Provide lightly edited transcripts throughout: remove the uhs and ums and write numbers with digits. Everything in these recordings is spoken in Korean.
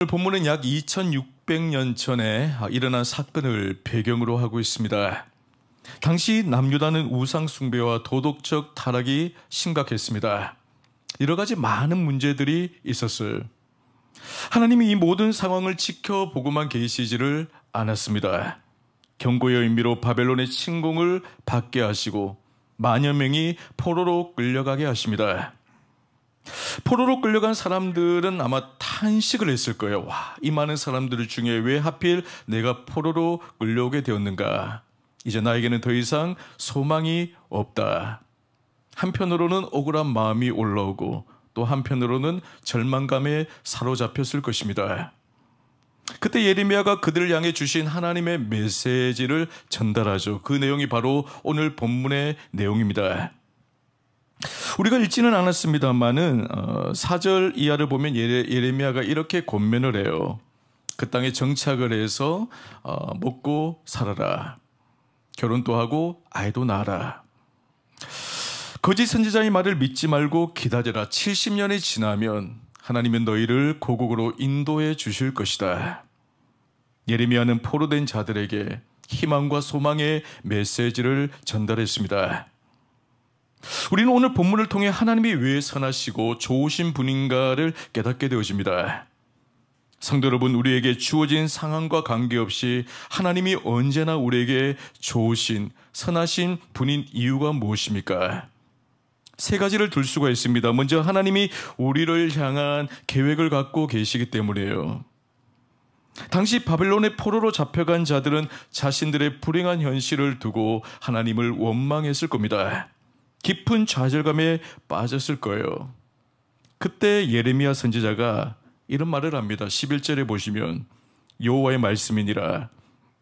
본문은 약 2600년 전에 일어난 사건을 배경으로 하고 있습니다. 당시 남유다는 우상 숭배와 도덕적 타락이 심각했습니다. 여러 가지 많은 문제들이 있었어요. 하나님이 이 모든 상황을 지켜보고만 계시지를 않았습니다. 경고의 의미로 바벨론의 침공을 받게 하시고 만여 명이 포로로 끌려가게 하십니다. 포로로 끌려간 사람들은 아마 탄식을 했을 거예요. 와, 이 많은 사람들 중에 왜 하필 내가 포로로 끌려오게 되었는가? 이제 나에게는 더 이상 소망이 없다. 한편으로는 억울한 마음이 올라오고 또 한편으로는 절망감에 사로잡혔을 것입니다. 그때 예레미야가 그들을 향해 주신 하나님의 메시지를 전달하죠. 그 내용이 바로 오늘 본문의 내용입니다. 우리가 읽지는 않았습니다만은 4절 이하를 보면 예레미야가 이렇게 권면을 해요. 그 땅에 정착을 해서 먹고 살아라. 결혼도 하고 아이도 낳아라. 거짓 선지자의 말을 믿지 말고 기다려라. 70년이 지나면 하나님은 너희를 고국으로 인도해 주실 것이다. 예레미야는 포로된 자들에게 희망과 소망의 메시지를 전달했습니다. 우리는 오늘 본문을 통해 하나님이 왜 선하시고 좋으신 분인가를 깨닫게 되어집니다. 성도 여러분, 우리에게 주어진 상황과 관계없이 하나님이 언제나 우리에게 좋으신 선하신 분인 이유가 무엇입니까? 세 가지를 들 수가 있습니다. 먼저 하나님이 우리를 향한 계획을 갖고 계시기 때문이에요. 당시 바벨론의 포로로 잡혀간 자들은 자신들의 불행한 현실을 두고 하나님을 원망했을 겁니다. 깊은 좌절감에 빠졌을 거예요. 그때 예레미야 선지자가 이런 말을 합니다. 11절에 보시면 여호와의 말씀이니라.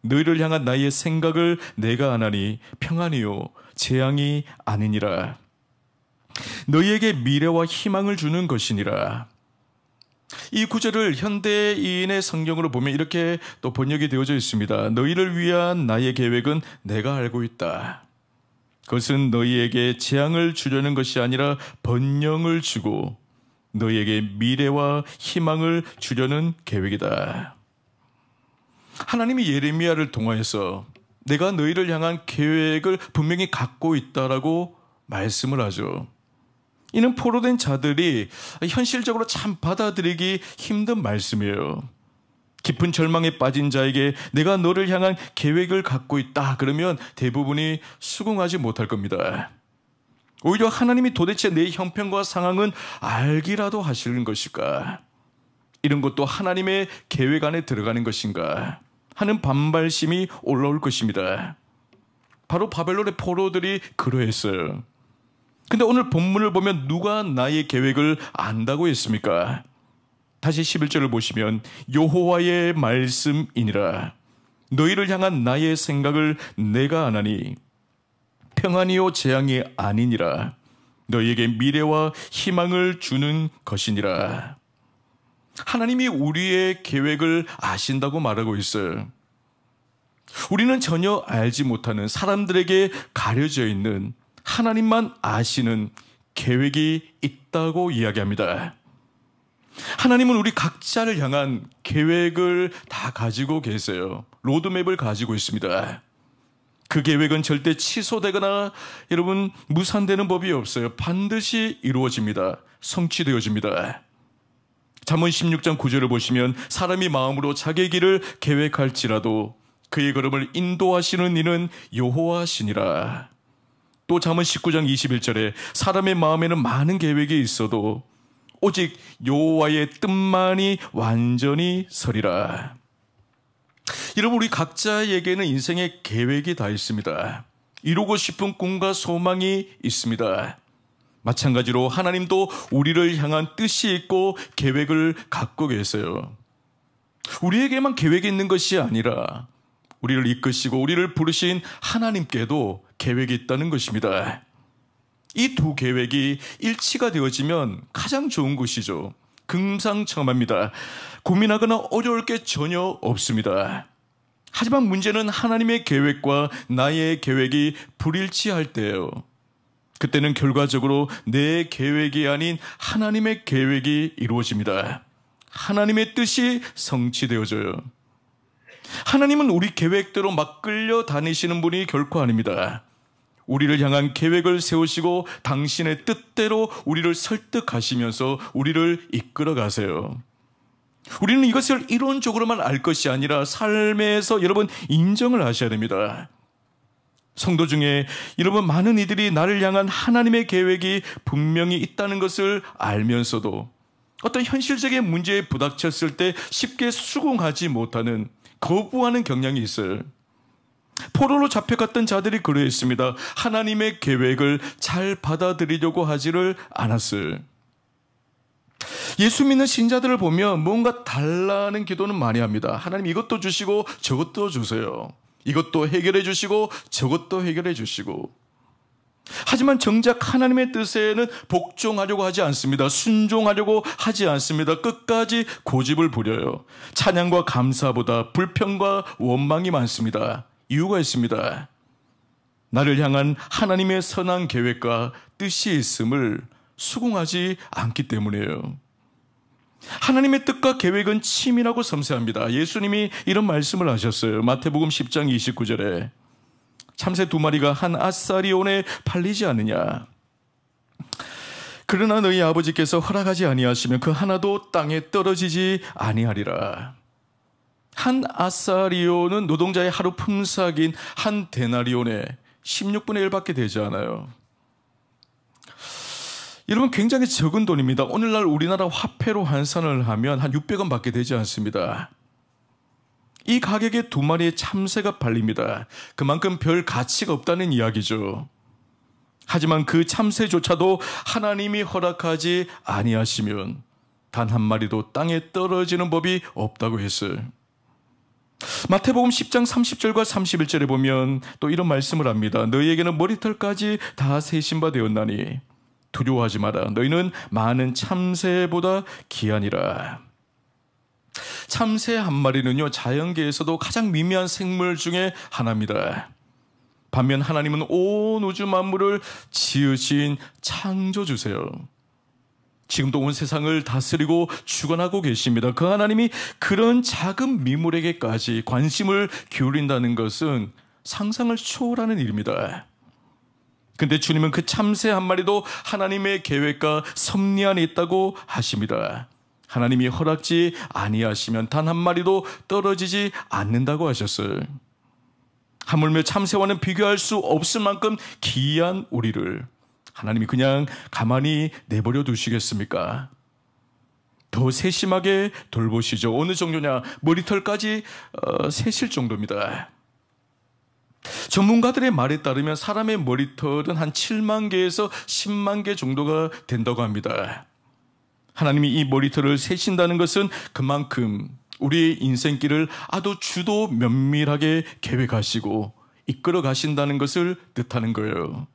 너희를 향한 나의 생각을 내가 아나니 평안이요 재앙이 아니니라. 너희에게 미래와 희망을 주는 것이니라. 이 구절을 현대인의 성경으로 보면 이렇게 또 번역이 되어져 있습니다. 너희를 위한 나의 계획은 내가 알고 있다. 그것은 너희에게 재앙을 주려는 것이 아니라 번영을 주고 너희에게 미래와 희망을 주려는 계획이다. 하나님이 예레미야를 통하여서 내가 너희를 향한 계획을 분명히 갖고 있다라고 말씀을 하죠. 이는 포로된 자들이 현실적으로 참 받아들이기 힘든 말씀이에요. 깊은 절망에 빠진 자에게 내가 너를 향한 계획을 갖고 있다 그러면 대부분이 수긍하지 못할 겁니다. 오히려 하나님이 도대체 내 형편과 상황은 알기라도 하시는 것일까? 이런 것도 하나님의 계획 안에 들어가는 것인가? 하는 반발심이 올라올 것입니다. 바로 바벨론의 포로들이 그러했어요. 근데 오늘 본문을 보면 누가 나의 계획을 안다고 했습니까? 다시 11절을 보시면 여호와의 말씀이니라. 너희를 향한 나의 생각을 내가 아나니 평안이요 재앙이 아니니라. 너희에게 미래와 희망을 주는 것이니라. 하나님이 우리의 계획을 아신다고 말하고 있어요. 우리는 전혀 알지 못하는 사람들에게 가려져 있는 하나님만 아시는 계획이 있다고 이야기합니다. 하나님은 우리 각자를 향한 계획을 다 가지고 계세요. 로드맵을 가지고 있습니다. 그 계획은 절대 취소되거나 여러분 무산되는 법이 없어요. 반드시 이루어집니다. 성취되어집니다. 잠언 16장 9절을 보시면 사람이 마음으로 자기 길을 계획할지라도 그의 걸음을 인도하시는 이는 여호와시니라. 또 잠언 19장 21절에 사람의 마음에는 많은 계획이 있어도 오직 여호와의 뜻만이 완전히 서리라. 여러분, 우리 각자에게는 인생의 계획이 다 있습니다. 이루고 싶은 꿈과 소망이 있습니다. 마찬가지로 하나님도 우리를 향한 뜻이 있고 계획을 갖고 계세요. 우리에게만 계획이 있는 것이 아니라 우리를 이끄시고 우리를 부르신 하나님께도 계획이 있다는 것입니다. 이 두 계획이 일치가 되어지면 가장 좋은 것이죠. 금상첨화입니다. 고민하거나 어려울 게 전혀 없습니다. 하지만 문제는 하나님의 계획과 나의 계획이 불일치할 때예요. 그때는 결과적으로 내 계획이 아닌 하나님의 계획이 이루어집니다. 하나님의 뜻이 성취되어져요. 하나님은 우리 계획대로 막 끌려다니시는 분이 결코 아닙니다. 우리를 향한 계획을 세우시고 당신의 뜻대로 우리를 설득하시면서 우리를 이끌어 가세요. 우리는 이것을 이론적으로만 알 것이 아니라 삶에서 여러분 인정을 하셔야 됩니다. 성도 중에 여러분 많은 이들이 나를 향한 하나님의 계획이 분명히 있다는 것을 알면서도 어떤 현실적인 문제에 부닥쳤을 때 쉽게 수긍하지 못하는, 거부하는 경향이 있어요. 포로로 잡혀갔던 자들이 그러했습니다. 하나님의 계획을 잘 받아들이려고 하지를 않았어요. 예수 믿는 신자들을 보면 뭔가 달라는 기도는 많이 합니다. 하나님 이것도 주시고 저것도 주세요. 이것도 해결해 주시고 저것도 해결해 주시고. 하지만 정작 하나님의 뜻에는 복종하려고 하지 않습니다. 순종하려고 하지 않습니다. 끝까지 고집을 부려요. 찬양과 감사보다 불평과 원망이 많습니다. 이유가 있습니다. 나를 향한 하나님의 선한 계획과 뜻이 있음을 수긍하지 않기 때문이에요. 하나님의 뜻과 계획은 치밀하고 섬세합니다. 예수님이 이런 말씀을 하셨어요. 마태복음 10장 29절에 참새 2마리가 한 아사리온에 팔리지 않느냐. 그러나 너희 아버지께서 허락하지 아니하시면 그 하나도 땅에 떨어지지 아니하리라. 한 아사리온은 노동자의 하루 품삯인 한 데나리온의 16분의 1밖에 되지 않아요. 여러분 굉장히 적은 돈입니다. 오늘날 우리나라 화폐로 환산을 하면 한 600원 밖에 되지 않습니다. 이 가격에 2마리의 참새가 팔립니다. 그만큼 별 가치가 없다는 이야기죠. 하지만 그 참새조차도 하나님이 허락하지 아니하시면 단 한 마리도 땅에 떨어지는 법이 없다고 했어요. 마태복음 10장 30절과 31절에 보면 또 이런 말씀을 합니다. 너희에게는 머리털까지 다 세신 바 되었나니 두려워하지 마라. 너희는 많은 참새보다 귀하니라. 참새 한 마리는요, 자연계에서도 가장 미미한 생물 중에 하나입니다. 반면 하나님은 온 우주 만물을 지으신 창조주세요. 지금도 온 세상을 다스리고 주관하고 계십니다. 그 하나님이 그런 작은 미물에게까지 관심을 기울인다는 것은 상상을 초월하는 일입니다. 근데 주님은 그 참새 한 마리도 하나님의 계획과 섭리 안에 있다고 하십니다. 하나님이 허락지 아니하시면 단 한 마리도 떨어지지 않는다고 하셨어요. 하물며 참새와는 비교할 수 없을 만큼 귀한 우리를 하나님이 그냥 가만히 내버려 두시겠습니까? 더 세심하게 돌보시죠. 어느 정도냐? 머리털까지 세실 정도입니다. 전문가들의 말에 따르면 사람의 머리털은 한 7만 개에서 10만 개 정도가 된다고 합니다. 하나님이 이 머리털을 세신다는 것은 그만큼 우리의 인생길을 아주 주도 면밀하게 계획하시고 이끌어 가신다는 것을 뜻하는 거예요.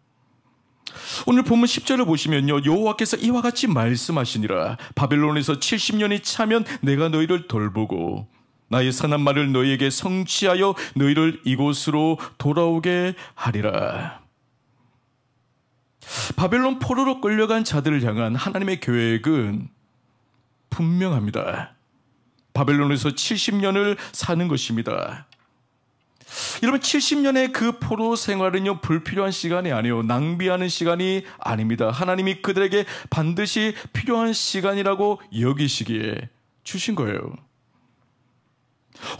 오늘 본문 10절을 보시면요, 여호와께서 이와 같이 말씀하시니라. 바벨론에서 70년이 차면 내가 너희를 돌보고 나의 선한 말을 너희에게 성취하여 너희를 이곳으로 돌아오게 하리라. 바벨론 포로로 끌려간 자들을 향한 하나님의 계획은 분명합니다. 바벨론에서 70년을 사는 것입니다. 여러분 70년의 그 포로 생활은요, 불필요한 시간이 아니에요. 낭비하는 시간이 아닙니다. 하나님이 그들에게 반드시 필요한 시간이라고 여기시기에 주신 거예요.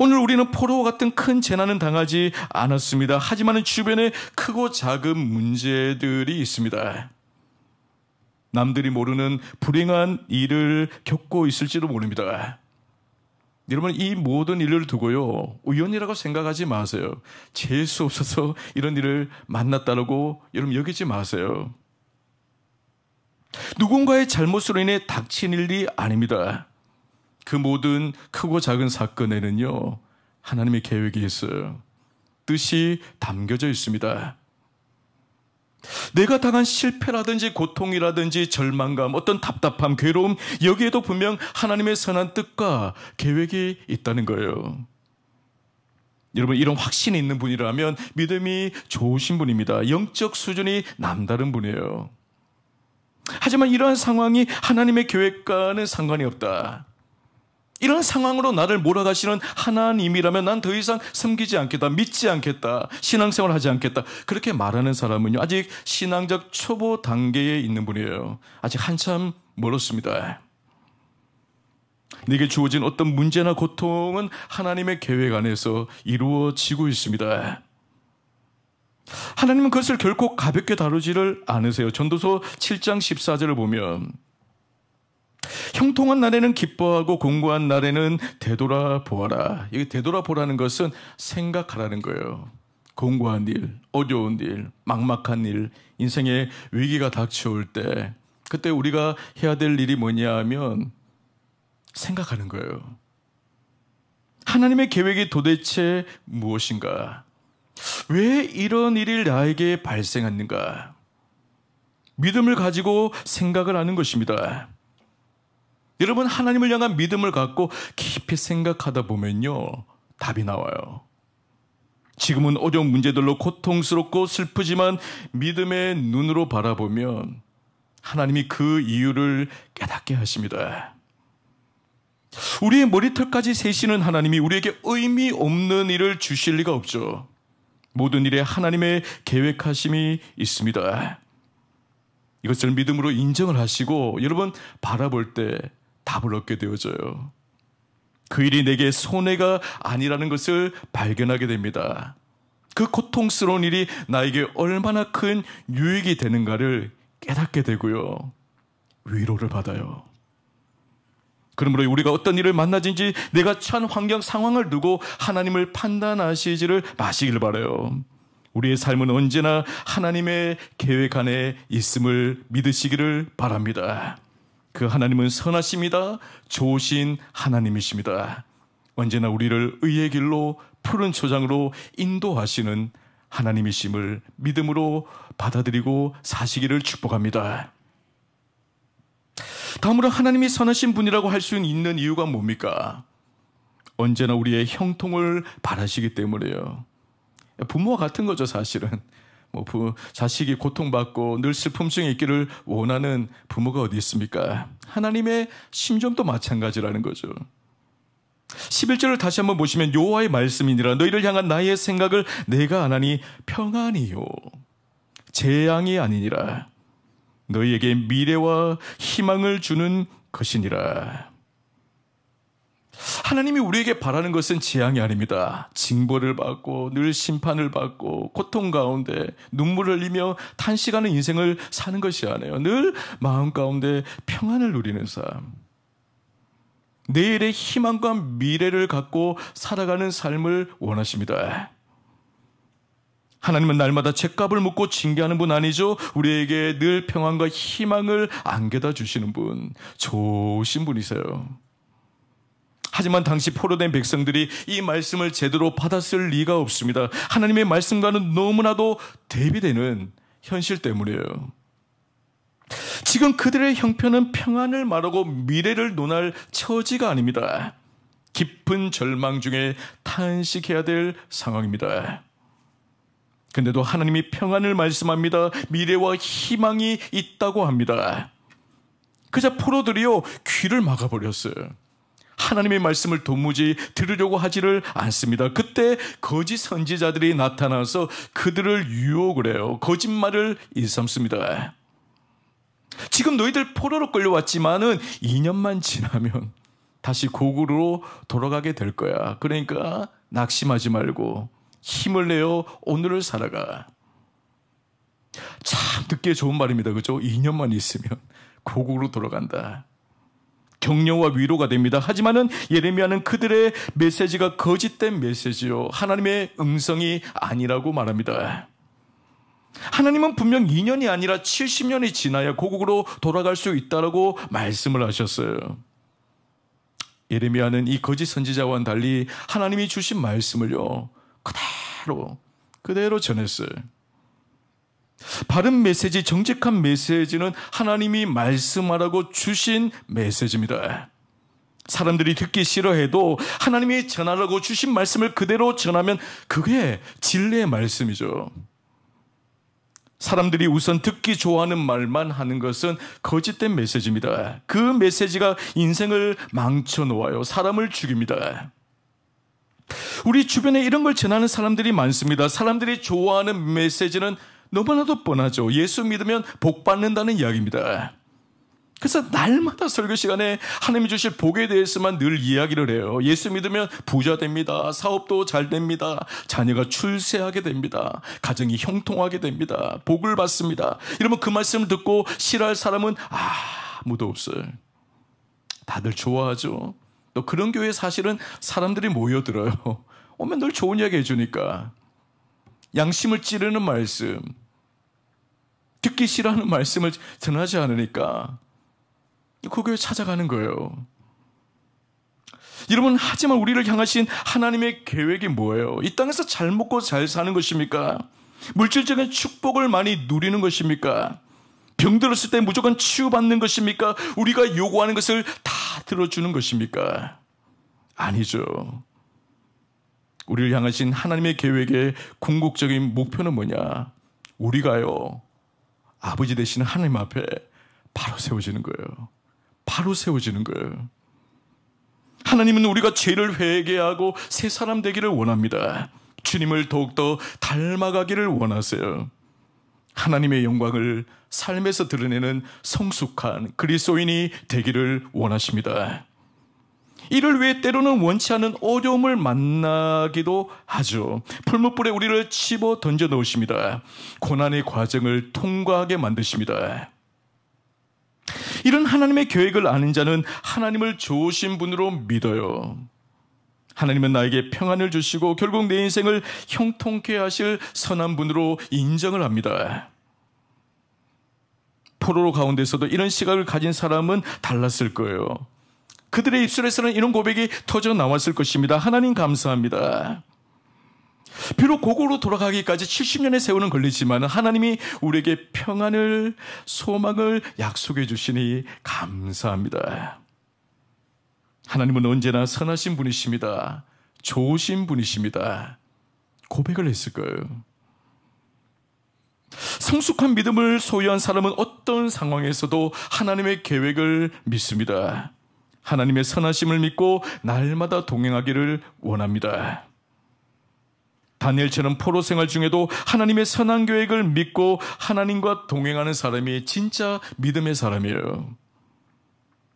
오늘 우리는 포로와 같은 큰 재난은 당하지 않았습니다. 하지만 주변에 크고 작은 문제들이 있습니다. 남들이 모르는 불행한 일을 겪고 있을지도 모릅니다. 여러분 이 모든 일을 두고요, 우연이라고 생각하지 마세요. 재수 없어서 이런 일을 만났다고 여러분 여기지 마세요. 누군가의 잘못으로 인해 닥친 일이 아닙니다. 그 모든 크고 작은 사건에는요, 하나님의 계획이 있어요. 뜻이 담겨져 있습니다. 내가 당한 실패라든지 고통이라든지 절망감, 어떤 답답함, 괴로움, 여기에도 분명 하나님의 선한 뜻과 계획이 있다는 거예요. 여러분 이런 확신이 있는 분이라면 믿음이 좋으신 분입니다. 영적 수준이 남다른 분이에요. 하지만 이러한 상황이 하나님의 계획과는 상관이 없다. 이런 상황으로 나를 몰아가시는 하나님이라면 난 더 이상 섬기지 않겠다, 믿지 않겠다, 신앙생활 하지 않겠다, 그렇게 말하는 사람은요, 아직 신앙적 초보 단계에 있는 분이에요. 아직 한참 멀었습니다. 내게 주어진 어떤 문제나 고통은 하나님의 계획 안에서 이루어지고 있습니다. 하나님은 그것을 결코 가볍게 다루지를 않으세요. 전도서 7장 14절을 보면 형통한 날에는 기뻐하고 공고한 날에는 되돌아보아라. 이게 되돌아보라는 것은 생각하라는 거예요. 공고한 일, 어려운 일, 막막한 일, 인생에 위기가 닥쳐올 때 그때 우리가 해야 될 일이 뭐냐 하면 생각하는 거예요. 하나님의 계획이 도대체 무엇인가? 왜 이런 일이 나에게 발생했는가? 믿음을 가지고 생각을 하는 것입니다. 여러분, 하나님을 향한 믿음을 갖고 깊이 생각하다 보면요, 답이 나와요. 지금은 어려운 문제들로 고통스럽고 슬프지만 믿음의 눈으로 바라보면 하나님이 그 이유를 깨닫게 하십니다. 우리의 머리털까지 세시는 하나님이 우리에게 의미 없는 일을 주실 리가 없죠. 모든 일에 하나님의 계획하심이 있습니다. 이것을 믿음으로 인정을 하시고 여러분 바라볼 때 답을 얻게 되어져요. 그 일이 내게 손해가 아니라는 것을 발견하게 됩니다. 그 고통스러운 일이 나에게 얼마나 큰 유익이 되는가를 깨닫게 되고요. 위로를 받아요. 그러므로 우리가 어떤 일을 만나든지 내가 처한 환경 상황을 두고 하나님을 판단하시지를 마시길 바라요. 우리의 삶은 언제나 하나님의 계획 안에 있음을 믿으시기를 바랍니다. 그 하나님은 선하십니다. 좋으신 하나님이십니다. 언제나 우리를 의의 길로 푸른 초장으로 인도하시는 하나님이심을 믿음으로 받아들이고 사시기를 축복합니다. 다음으로 하나님이 선하신 분이라고 할 수 있는 이유가 뭡니까? 언제나 우리의 형통을 바라시기 때문에요. 부모와 같은 거죠, 사실은. 자식이 고통받고 늘 슬픔증에 있기를 원하는 부모가 어디 있습니까? 하나님의 심정도 마찬가지라는 거죠. 11절을 다시 한번 보시면 여호와의 말씀이니라 너희를 향한 나의 생각을 내가 아나니 평안이요 재앙이 아니니라 너희에게 미래와 희망을 주는 것이니라. 하나님이 우리에게 바라는 것은 재앙이 아닙니다. 징벌을 받고 늘 심판을 받고 고통 가운데 눈물을 흘리며 탄식하는 인생을 사는 것이 아니에요. 늘 마음 가운데 평안을 누리는 삶, 내일의 희망과 미래를 갖고 살아가는 삶을 원하십니다. 하나님은 날마다 죗값을 묻고 징계하는 분 아니죠. 우리에게 늘 평안과 희망을 안겨다 주시는 분, 좋으신 분이세요. 하지만 당시 포로된 백성들이 이 말씀을 제대로 받았을 리가 없습니다. 하나님의 말씀과는 너무나도 대비되는 현실 때문이에요. 지금 그들의 형편은 평안을 말하고 미래를 논할 처지가 아닙니다. 깊은 절망 중에 탄식해야 될 상황입니다. 근데도 하나님이 평안을 말씀합니다. 미래와 희망이 있다고 합니다. 그저 포로들이요, 귀를 막아버렸어요. 하나님의 말씀을 도무지 들으려고 하지를 않습니다. 그때 거짓 선지자들이 나타나서 그들을 유혹을 해요. 거짓말을 일삼습니다. 지금 너희들 포로로 끌려왔지만은 2년만 지나면 다시 고국으로 돌아가게 될 거야. 그러니까 낙심하지 말고 힘을 내어 오늘을 살아가. 참 듣기에 좋은 말입니다. 그죠? 2년만 있으면 고국으로 돌아간다. 격려와 위로가 됩니다. 하지만은 예레미야는 그들의 메시지가 거짓된 메시지요. 하나님의 음성이 아니라고 말합니다. 하나님은 분명 2년이 아니라 70년이 지나야 고국으로 돌아갈 수 있다라고 말씀을 하셨어요. 예레미야는 이 거짓 선지자와는 달리 하나님이 주신 말씀을요, 그대로 전했어요. 바른 메시지, 정직한 메시지는 하나님이 말씀하라고 주신 메시지입니다. 사람들이 듣기 싫어해도 하나님이 전하라고 주신 말씀을 그대로 전하면 그게 진리의 말씀이죠. 사람들이 우선 듣기 좋아하는 말만 하는 것은 거짓된 메시지입니다. 그 메시지가 인생을 망쳐놓아요. 사람을 죽입니다. 우리 주변에 이런 걸 전하는 사람들이 많습니다. 사람들이 좋아하는 메시지는 너무나도 뻔하죠. 예수 믿으면 복 받는다는 이야기입니다. 그래서 날마다 설교 시간에 하나님이 주실 복에 대해서만 늘 이야기를 해요. 예수 믿으면 부자 됩니다. 사업도 잘 됩니다. 자녀가 출세하게 됩니다. 가정이 형통하게 됩니다. 복을 받습니다. 이러면 그 말씀을 듣고 싫어할 사람은 아무도 없어요. 다들 좋아하죠. 또 그런 교회에 사실은 사람들이 모여들어요. 오면 늘 좋은 이야기 해주니까. 양심을 찌르는 말씀, 듣기 싫어하는 말씀을 전하지 않으니까 그 교회 찾아가는 거예요. 여러분, 하지만 우리를 향하신 하나님의 계획이 뭐예요? 이 땅에서 잘 먹고 잘 사는 것입니까? 물질적인 축복을 많이 누리는 것입니까? 병들었을 때 무조건 치유받는 것입니까? 우리가 요구하는 것을 다 들어주는 것입니까? 아니죠. 우리를 향하신 하나님의 계획의 궁극적인 목표는 뭐냐? 우리가요, 아버지 되시는 하나님 앞에 바로 세워지는 거예요. 바로 세워지는 거예요. 하나님은 우리가 죄를 회개하고 새 사람 되기를 원합니다. 주님을 더욱더 닮아가기를 원하세요. 하나님의 영광을 삶에서 드러내는 성숙한 그리스도인이 되기를 원하십니다. 이를 위해 때로는 원치 않은 어려움을 만나기도 하죠. 풀무불에 우리를 집어 던져 넣으십니다. 고난의 과정을 통과하게 만드십니다. 이런 하나님의 계획을 아는 자는 하나님을 좋으신 분으로 믿어요. 하나님은 나에게 평안을 주시고 결국 내 인생을 형통케 하실 선한 분으로 인정을 합니다. 포로 가운데서도 이런 시각을 가진 사람은 달랐을 거예요. 그들의 입술에서는 이런 고백이 터져 나왔을 것입니다. 하나님 감사합니다. 비록 고국으로 돌아가기까지 70년의 세월은 걸리지만 하나님이 우리에게 평안을, 소망을 약속해 주시니 감사합니다. 하나님은 언제나 선하신 분이십니다. 좋으신 분이십니다. 고백을 했을 거예요. 성숙한 믿음을 소유한 사람은 어떤 상황에서도 하나님의 계획을 믿습니다. 하나님의 선하심을 믿고 날마다 동행하기를 원합니다. 다니엘처럼 포로 생활 중에도 하나님의 선한 계획을 믿고 하나님과 동행하는 사람이 진짜 믿음의 사람이에요.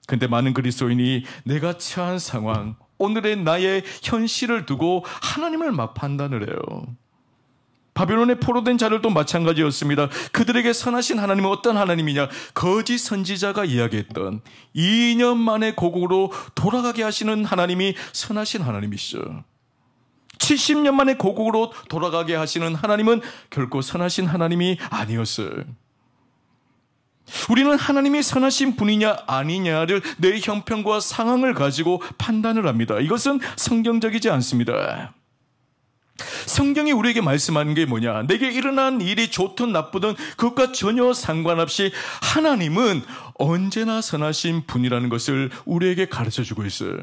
근데 많은 그리스도인이 내가 처한 상황, 오늘의 나의 현실을 두고 하나님을 막 판단을 해요. 바벨론에 포로된 자들도 마찬가지였습니다. 그들에게 선하신 하나님은 어떤 하나님이냐? 거짓 선지자가 이야기했던 2년 만에 고국으로 돌아가게 하시는 하나님이 선하신 하나님이시죠. 70년 만에 고국으로 돌아가게 하시는 하나님은 결코 선하신 하나님이 아니었어요. 우리는 하나님이 선하신 분이냐 아니냐를 내 형편과 상황을 가지고 판단을 합니다. 이것은 성경적이지 않습니다. 성경이 우리에게 말씀하는 게 뭐냐? 내게 일어난 일이 좋든 나쁘든 그것과 전혀 상관없이 하나님은 언제나 선하신 분이라는 것을 우리에게 가르쳐주고 있어요.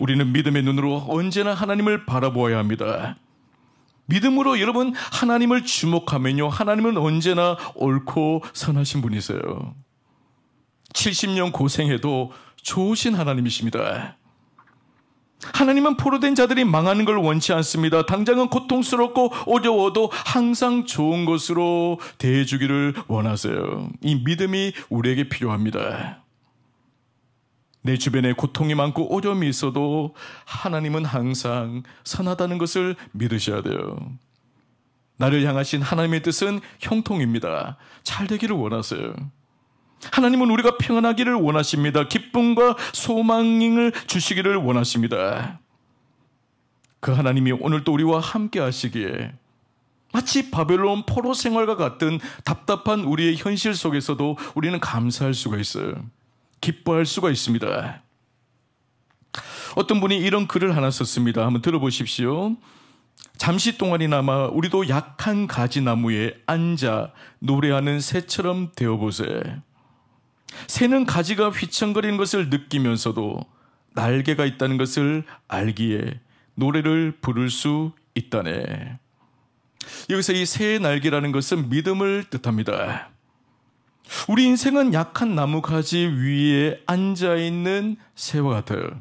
우리는 믿음의 눈으로 언제나 하나님을 바라보아야 합니다. 믿음으로 여러분 하나님을 주목하면요, 하나님은 언제나 옳고 선하신 분이세요. 70년 고생해도 좋으신 하나님이십니다. 하나님은 포로된 자들이 망하는 걸 원치 않습니다. 당장은 고통스럽고 어려워도 항상 좋은 것으로 대해주기를 원하세요. 이 믿음이 우리에게 필요합니다. 내 주변에 고통이 많고 어려움이 있어도 하나님은 항상 선하다는 것을 믿으셔야 돼요. 나를 향하신 하나님의 뜻은 형통입니다. 잘 되기를 원하세요. 하나님은 우리가 평안하기를 원하십니다. 기쁨과 소망을 주시기를 원하십니다. 그 하나님이 오늘도 우리와 함께 하시기에 마치 바벨론 포로 생활과 같은 답답한 우리의 현실 속에서도 우리는 감사할 수가 있어요. 기뻐할 수가 있습니다. 어떤 분이 이런 글을 하나 썼습니다. 한번 들어보십시오. 잠시 동안이나마 우리도 약한 가지나무에 앉아 노래하는 새처럼 되어보세. 새는 가지가 휘청거리는 것을 느끼면서도 날개가 있다는 것을 알기에 노래를 부를 수 있다네. 여기서 이 새 날개라는 것은 믿음을 뜻합니다. 우리 인생은 약한 나무가지 위에 앉아있는 새와 같아요.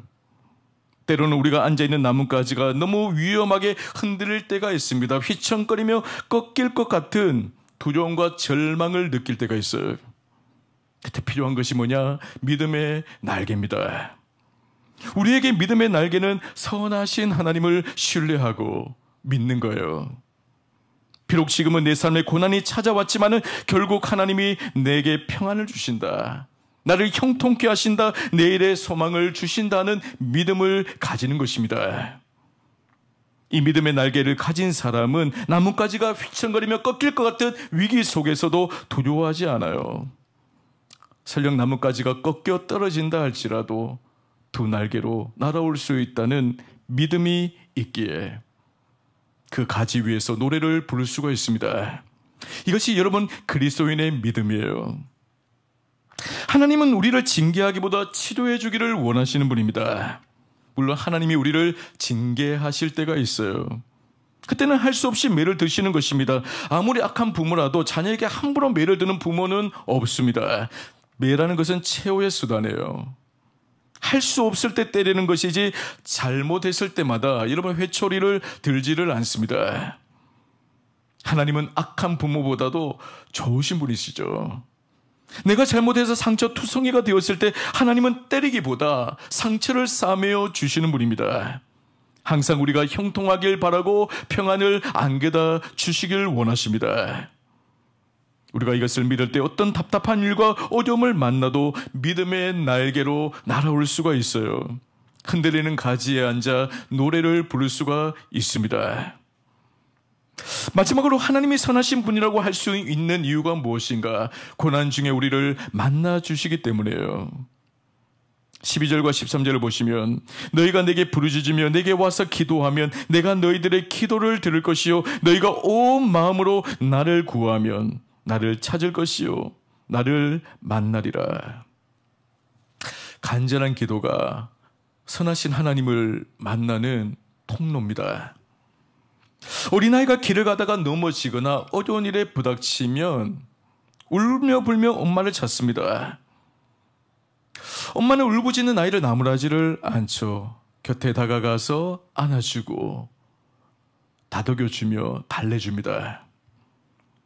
때로는 우리가 앉아있는 나뭇가지가 너무 위험하게 흔들릴 때가 있습니다. 휘청거리며 꺾일 것 같은 두려움과 절망을 느낄 때가 있어요. 그때 필요한 것이 뭐냐? 믿음의 날개입니다. 우리에게 믿음의 날개는 선하신 하나님을 신뢰하고 믿는 거예요. 비록 지금은 내 삶에 고난이 찾아왔지만은 결국 하나님이 내게 평안을 주신다. 나를 형통케 하신다. 내일의 소망을 주신다는 믿음을 가지는 것입니다. 이 믿음의 날개를 가진 사람은 나뭇가지가 휘청거리며 꺾일 것 같은 위기 속에서도 두려워하지 않아요. 설령 나뭇가지가 꺾여 떨어진다 할지라도 두 날개로 날아올 수 있다는 믿음이 있기에 그 가지 위에서 노래를 부를 수가 있습니다. 이것이 여러분 그리스도인의 믿음이에요. 하나님은 우리를 징계하기보다 치료해 주기를 원하시는 분입니다. 물론 하나님이 우리를 징계하실 때가 있어요. 그때는 할 수 없이 매를 드시는 것입니다. 아무리 악한 부모라도 자녀에게 함부로 매를 드는 부모는 없습니다. 매라는 것은 최후의 수단이에요. 할 수 없을 때 때리는 것이지 잘못했을 때마다 여러분 회초리를 들지를 않습니다. 하나님은 악한 부모보다도 좋으신 분이시죠. 내가 잘못해서 상처투성이가 되었을 때 하나님은 때리기보다 상처를 싸매어 주시는 분입니다. 항상 우리가 형통하길 바라고 평안을 안겨다 주시길 원하십니다. 우리가 이것을 믿을 때 어떤 답답한 일과 어려움을 만나도 믿음의 날개로 날아올 수가 있어요. 흔들리는 가지에 앉아 노래를 부를 수가 있습니다. 마지막으로 하나님이 선하신 분이라고 할 수 있는 이유가 무엇인가? 고난 중에 우리를 만나 주시기 때문이에요. 12절과 13절을 보시면 너희가 내게 부르짖으며 내게 와서 기도하면 내가 너희들의 기도를 들을 것이요 너희가 온 마음으로 나를 구하면 나를 찾을 것이요 나를 만나리라. 간절한 기도가 선하신 하나님을 만나는 통로입니다. 어린아이가 길을 가다가 넘어지거나 어려운 일에 부닥치면 울며 불며 엄마를 찾습니다. 엄마는 울부짖는 아이를 나무라지를 않죠. 곁에 다가가서 안아주고 다독여주며 달래줍니다.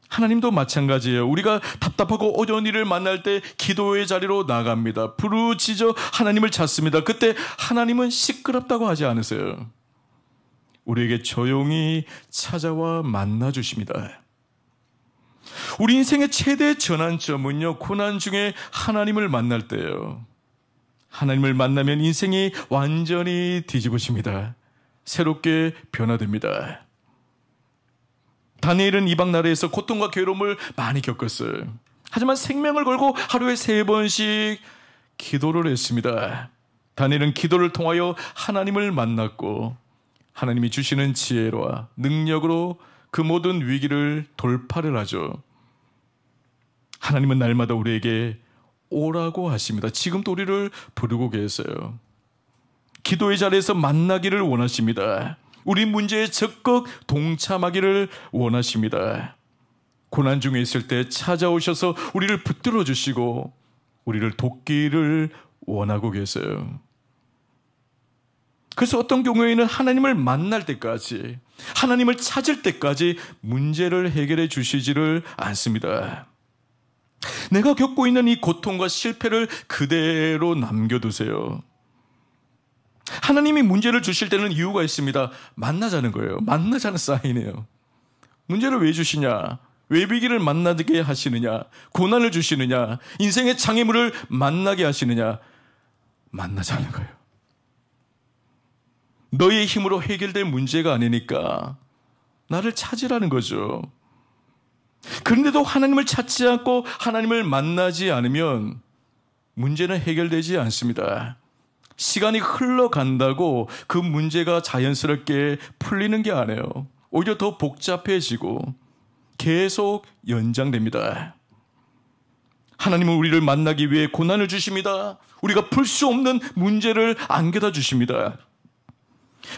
하나님도 마찬가지예요. 우리가 답답하고 어려운 일을 만날 때 기도의 자리로 나갑니다. 부르짖어 하나님을 찾습니다. 그때 하나님은 시끄럽다고 하지 않으세요. 우리에게 조용히 찾아와 만나주십니다. 우리 인생의 최대 전환점은요, 고난 중에 하나님을 만날 때예요. 하나님을 만나면 인생이 완전히 뒤집어집니다. 새롭게 변화됩니다. 다니엘은 이방 나라에서 고통과 괴로움을 많이 겪었어요. 하지만 생명을 걸고 하루에 3번씩 기도를 했습니다. 다니엘은 기도를 통하여 하나님을 만났고 하나님이 주시는 지혜와 능력으로 그 모든 위기를 돌파를 하죠. 하나님은 날마다 우리에게 오라고 하십니다. 지금도 우리를 부르고 계세요. 기도의 자리에서 만나기를 원하십니다. 우리 문제에 적극 동참하기를 원하십니다. 고난 중에 있을 때 찾아오셔서 우리를 붙들어 주시고 우리를 돕기를 원하고 계세요. 그래서 어떤 경우에는 하나님을 만날 때까지, 하나님을 찾을 때까지 문제를 해결해 주시지를 않습니다. 내가 겪고 있는 이 고통과 실패를 그대로 남겨두세요. 하나님이 문제를 주실 때는 이유가 있습니다. 만나자는 거예요. 만나자는 사인이에요. 문제를 왜 주시냐? 왜 위기를 만나게 하시느냐? 고난을 주시느냐? 인생의 장애물을 만나게 하시느냐? 만나자는 거예요. 너의 힘으로 해결될 문제가 아니니까 나를 찾으라는 거죠. 그런데도 하나님을 찾지 않고 하나님을 만나지 않으면 문제는 해결되지 않습니다. 시간이 흘러간다고 그 문제가 자연스럽게 풀리는 게 아니에요. 오히려 더 복잡해지고 계속 연장됩니다. 하나님은 우리를 만나기 위해 고난을 주십니다. 우리가 풀 수 없는 문제를 안겨다 주십니다.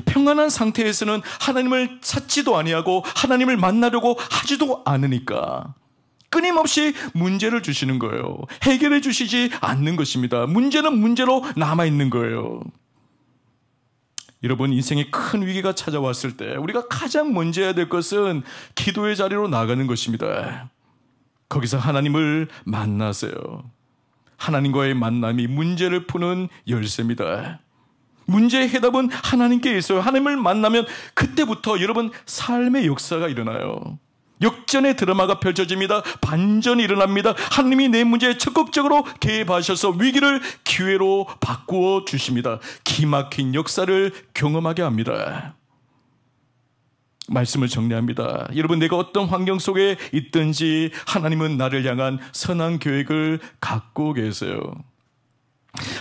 평안한 상태에서는 하나님을 찾지도 아니하고 하나님을 만나려고 하지도 않으니까 끊임없이 문제를 주시는 거예요. 해결해 주시지 않는 것입니다. 문제는 문제로 남아있는 거예요. 여러분, 인생에 큰 위기가 찾아왔을 때 우리가 가장 먼저 해야 될 것은 기도의 자리로 나가는 것입니다. 거기서 하나님을 만나세요. 하나님과의 만남이 문제를 푸는 열쇠입니다. 문제의 해답은 하나님께 있어요. 하나님을 만나면 그때부터 여러분 삶의 역사가 일어나요. 역전의 드라마가 펼쳐집니다. 반전이 일어납니다. 하나님이 내 문제에 적극적으로 개입하셔서 위기를 기회로 바꾸어 주십니다. 기막힌 역사를 경험하게 합니다. 말씀을 정리합니다. 여러분, 내가 어떤 환경 속에 있든지 하나님은 나를 향한 선한 계획을 갖고 계세요.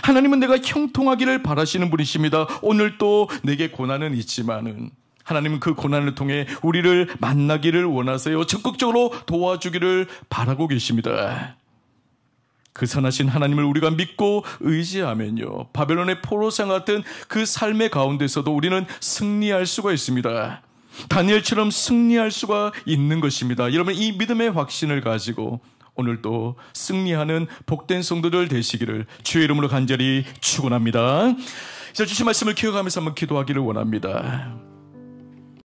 하나님은 내가 형통하기를 바라시는 분이십니다. 오늘도 내게 고난은 있지만은 하나님은 그 고난을 통해 우리를 만나기를 원하세요. 적극적으로 도와주기를 바라고 계십니다. 그 선하신 하나님을 우리가 믿고 의지하면요, 바벨론의 포로상 같은 그 삶의 가운데서도 우리는 승리할 수가 있습니다. 다니엘처럼 승리할 수가 있는 것입니다. 여러분, 이 믿음의 확신을 가지고 오늘도 승리하는 복된 성도들 되시기를 주의 이름으로 간절히 축원합니다. 자, 주신 말씀을 기억하면서 한번 기도하기를 원합니다.